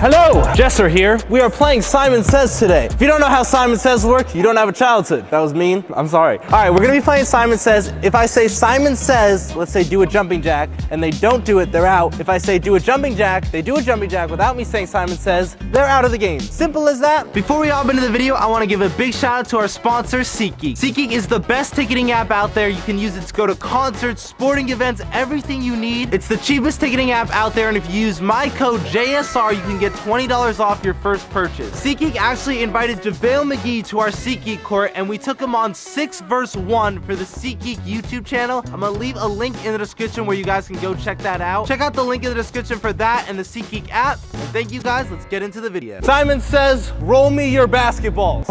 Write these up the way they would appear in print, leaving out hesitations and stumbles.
Hello, Jesser here. We are playing Simon Says today. If you don't know how Simon Says work, you don't have a childhood. That was mean, I'm sorry. All right, we're gonna be playing Simon Says. If I say Simon Says, let's say do a jumping jack, and they don't do it, they're out. If I say do a jumping jack, they do a jumping jack without me saying Simon Says, they're out of the game. Simple as that. Before we hop into the video, I wanna give a big shout out to our sponsor, SeatGeek. SeatGeek is the best ticketing app out there. You can use it to go to concerts, sporting events, everything you need. It's the cheapest ticketing app out there, and if you use my code JSR, you can get $20 off your first purchase. SeatGeek actually invited JaVale McGee to our SeatGeek court, and we took him on 6 vs. 1 for the SeatGeek YouTube channel. I'm gonna leave a link in the description where you guys can go check that out. Check out the link in the description for that and the SeatGeek app. And thank you guys, let's get into the video. Simon Says, roll me your basketballs.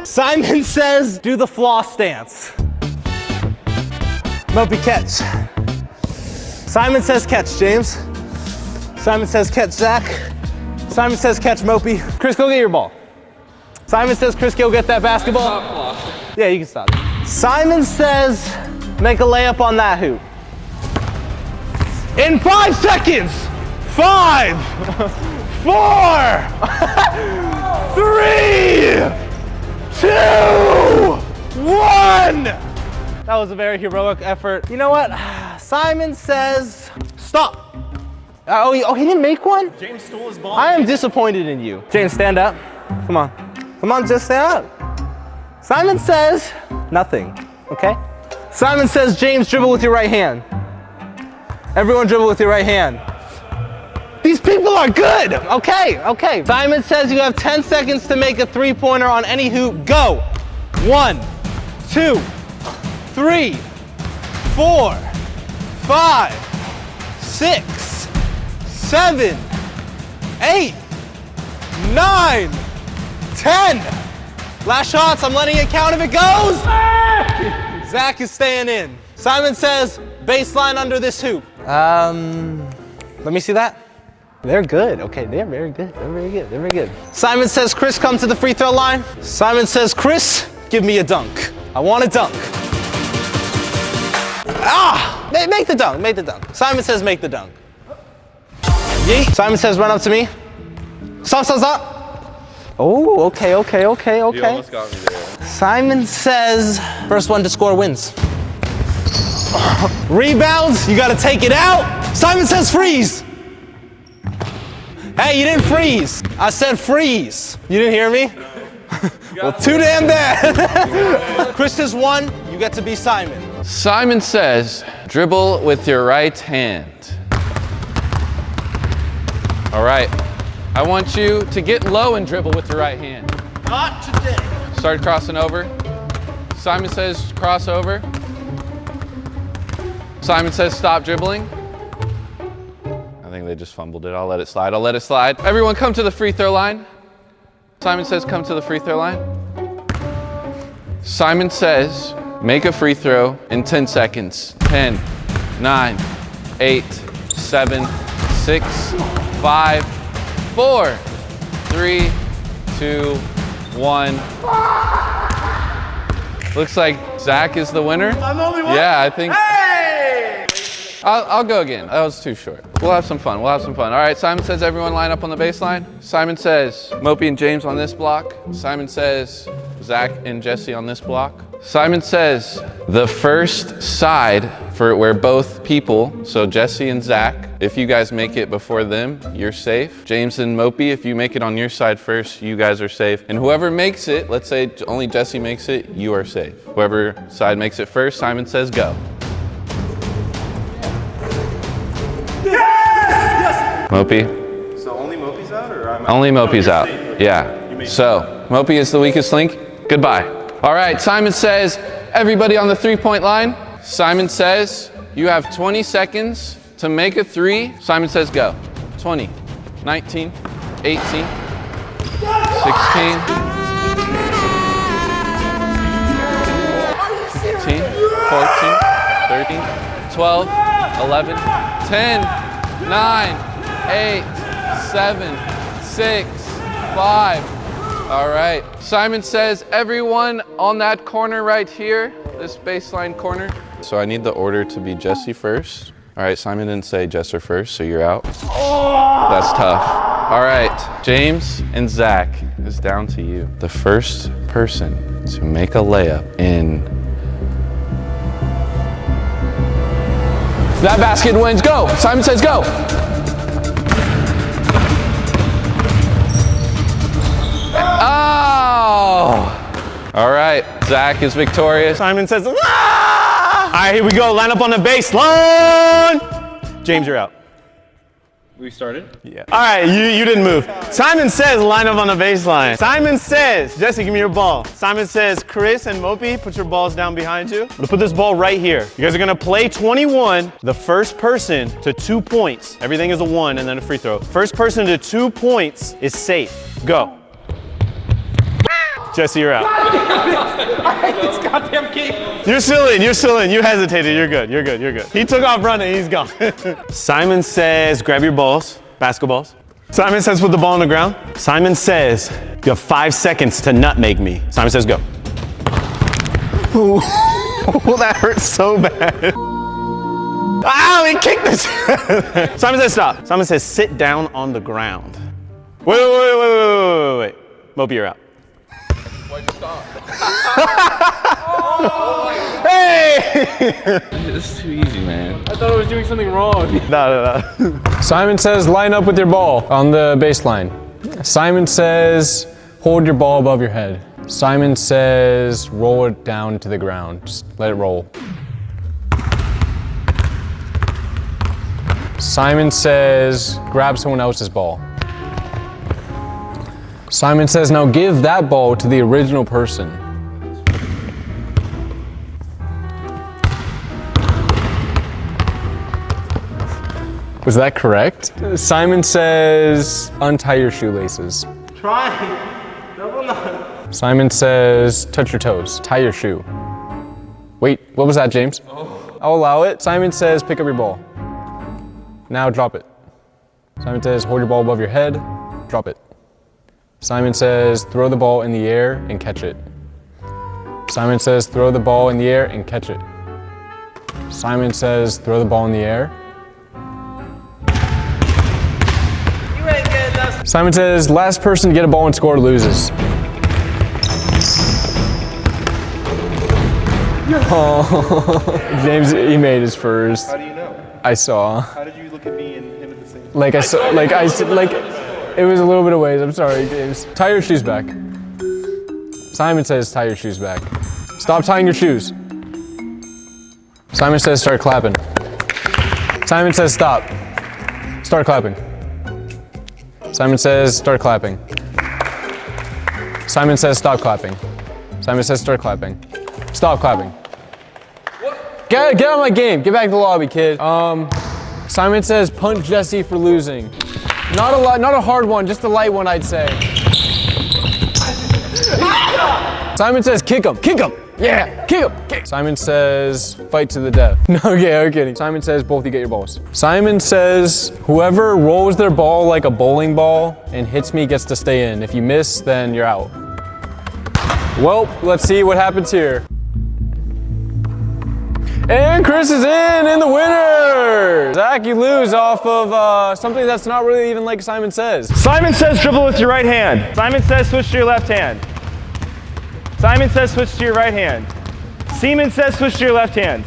Simon Says, do the floss dance. Mopey catch. Simon Says catch, James. Simon Says catch, Zach. Simon Says catch, Mopey. Chris, go get your ball. Simon Says, Chris, go get that basketball. Yeah, you can stop it. Simon Says, make a layup on that hoop. In 5 seconds. 5, 4, 3, 2, 1. That was a very heroic effort. You know what? Simon Says, stop. Oh, he didn't make one? James stole his ball. I am disappointed in you. James, stand up. Come on. Come on, just stand up. Simon Says, nothing, okay? Simon Says, James, dribble with your right hand. Everyone dribble with your right hand. These people are good, okay. Simon Says you have 10 seconds to make a 3-pointer on any hoop. Go. 1, 2, 3, 4, 5, 6, 7, 8, 9, 10. Last shots, I'm letting it count if it goes. Zach is staying in. Simon Says, baseline under this hoop. Let me see that. They're good, okay, they're very good, they're very good. Simon Says, Chris, come to the free throw line. Simon Says, Chris, give me a dunk. I want a dunk. Make the dunk. Simon Says, make the dunk. Yeet. Simon Says, run up to me. Stop. Oh, okay. You almost got me there. Simon Says, first one to score wins. Rebounds, you gotta take it out. Simon Says, freeze. Hey, you didn't freeze. I said freeze. You didn't hear me? Well, too damn bad. Chris has won, you get to be Simon. Simon Says, dribble with your right hand. All right, I want you to get low and dribble with your right hand. Not today. Start crossing over. Simon Says, cross over. Simon Says, stop dribbling. I think they just fumbled it. I'll let it slide. Everyone come to the free throw line. Simon Says, come to the free throw line. Simon Says, make a free throw in 10 seconds. 10, 9, 8, 7, 6, 5, 4, 3, 2, 1. Looks like Zach is the winner. I'm the only one? Yeah, I think. Hey! I'll go again. That was too short. We'll have some fun. All right, Simon Says, everyone line up on the baseline. Simon Says, Mopey and James on this block. Simon Says, Zach and Jesse on this block. Simon Says, the first side for where both people, so Jesse and Zach, if you guys make it before them, you're safe. James and Mopey, if you make it on your side first, you guys are safe. And whoever makes it, let's say only Jesse makes it, you are safe. Whoever side makes it first, Simon Says, go. Yes! Mopey? So only Mopey's out, or am I? Only Mopey's out, yeah. So, Mopey is the weakest link, goodbye. All right, Simon Says, everybody on the 3-point line. Simon Says, you have 20 seconds to make a 3. Simon Says, go. 20, 19, 18, 16, 14, 13, 12, 11, 10, 9, 8, 7, 6, 5. All right, Simon Says, everyone on that corner right here, this baseline corner. So I need the order to be Jesse first, All right, Simon didn't say Jester first, so you're out. Oh! That's tough. All right, James and Zach, it's down to you. The first person to make a layup in that basket wins. Go. Simon says go. Oh! All right, Zach is victorious. Simon says, ah! All right, here we go. Line up on the baseline. James, you're out. We started? Yeah. All right, you didn't move. Simon says line up on the baseline. Simon says, Jesse, give me your ball. Simon says, Chris and Mopey, put your balls down behind you. I'm gonna put this ball right here. You guys are gonna play 21. The first person to 2 points, everything is a 1 and then a free throw. First person to 2 points is safe. Go. Jesse, you're out. This goddamn key. You're still in. You hesitated. You're good. He took off running. He's gone. Simon says, grab your balls, basketballs. Simon says, put the ball on the ground. Simon says, you have 5 seconds to nutmeg me. Simon says, go. Ooh, that hurts so bad. Ow, he kicked this. Simon says, stop. Simon says, sit down on the ground. Wait. Mopey, you're out. Why'd you stop? Hey! This is too easy, man. I thought I was doing something wrong. No. Simon says line up with your ball on the baseline. Simon says hold your ball above your head. Simon says roll it down to the ground. Just let it roll. Simon says grab someone else's ball. Simon says now give that ball to the original person. Was that correct? Simon says untie your shoelaces. Try. Double knot. Simon says touch your toes. Tie your shoe. Wait, what was that, James? I'll allow it. Simon says pick up your ball. Now drop it. Simon says hold your ball above your head. Drop it. Simon says throw the ball in the air and catch it. Simon says throw the ball in the air and catch it. Simon says throw the ball in the air. You ain't getting us. Simon says last person to get a ball and score loses. Oh, James, he made his first. How do you know? I saw. How did you look at me and him at the same time? Like I saw, it was a little bit of ways. I'm sorry, James. Tie your shoes back. Simon says tie your shoes back. Stop tying your shoes. Simon says start clapping. Simon says stop. Start clapping. Simon says start clapping. Simon says stop clapping. Simon says start clapping. Stop clapping. Get out of my game. Get back to the lobby, kid. Simon says punch Jesse for losing. Not a hard one, just a light one, I'd say. Simon says kick him. Yeah, kick him. Simon says fight to the death. No, okay, I'm kidding. Simon says both you get your balls. Simon says whoever rolls their ball like a bowling ball and hits me gets to stay in. If you miss, then you're out. Well, let's see what happens here. And Chris is in the winner! Zach, you lose off of something that's not really even like Simon says. Simon says dribble with your right hand. Simon says switch to your left hand. Simon says switch to your right hand. Seaman says switch to your left hand.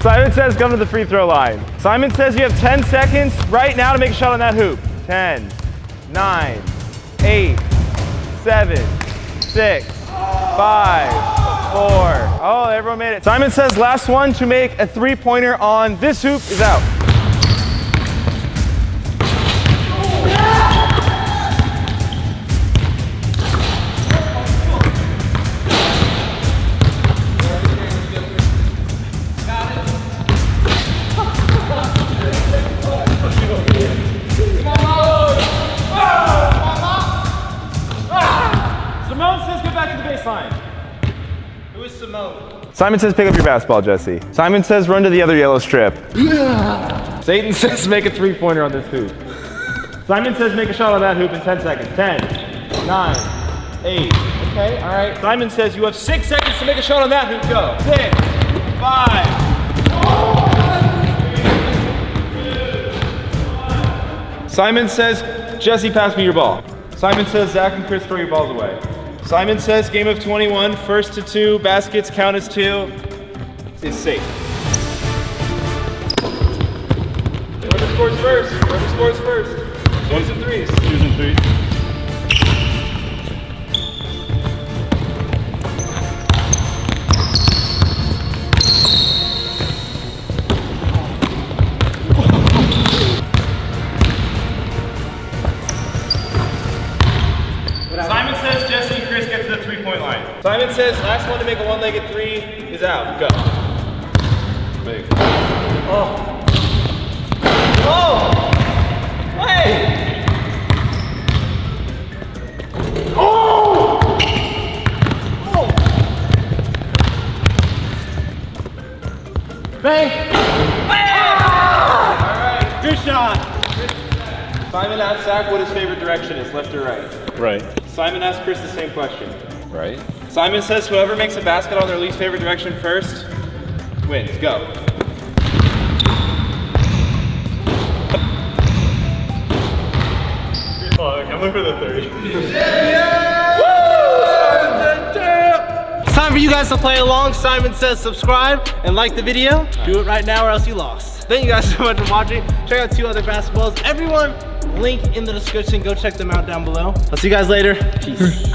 Simon says come to the free throw line. Simon says you have 10 seconds right now to make a shot on that hoop. 10, 9, 8, 7, 6, 5, 4. Oh, everyone made it. Simon says last one to make a three-pointer on this hoop is out. Simon says pick up your basketball, Jesse. Simon says run to the other yellow strip. Satan says make a three-pointer on this hoop. Simon says make a shot on that hoop in 10 seconds. 10, 9, 8. Okay, all right. Simon says you have 6 seconds to make a shot on that hoop. Go. 6, 5, 4, Simon says, Jesse, pass me your ball. Simon says, Zach and Chris, throw your balls away. Simon says, game of 21, first to 2, baskets count as 2, is safe. Whoever scores first, whoever scores first. 2s and 3s. 2s and 3s. Simon says Jesse and Chris get to the 3-point line. Simon says last one to make a one-legged 3 is out. Go. Big. Oh. Oh! Hey! Oh! Oh! Bang! Ah! All right. Good shot. Simon asked Zach what his favorite direction is, left or right. Right. Simon asked Chris the same question. Right. Simon says whoever makes a basket on their least favorite direction first wins. Go. I'm looking for the 30. It's time for you guys to play along. Simon says subscribe and like the video. Do it right now or else you lost. Thank you guys so much for watching. Check out 2 other basketballs. Everyone, link in the description. Go check them out down below. I'll see you guys later. Peace.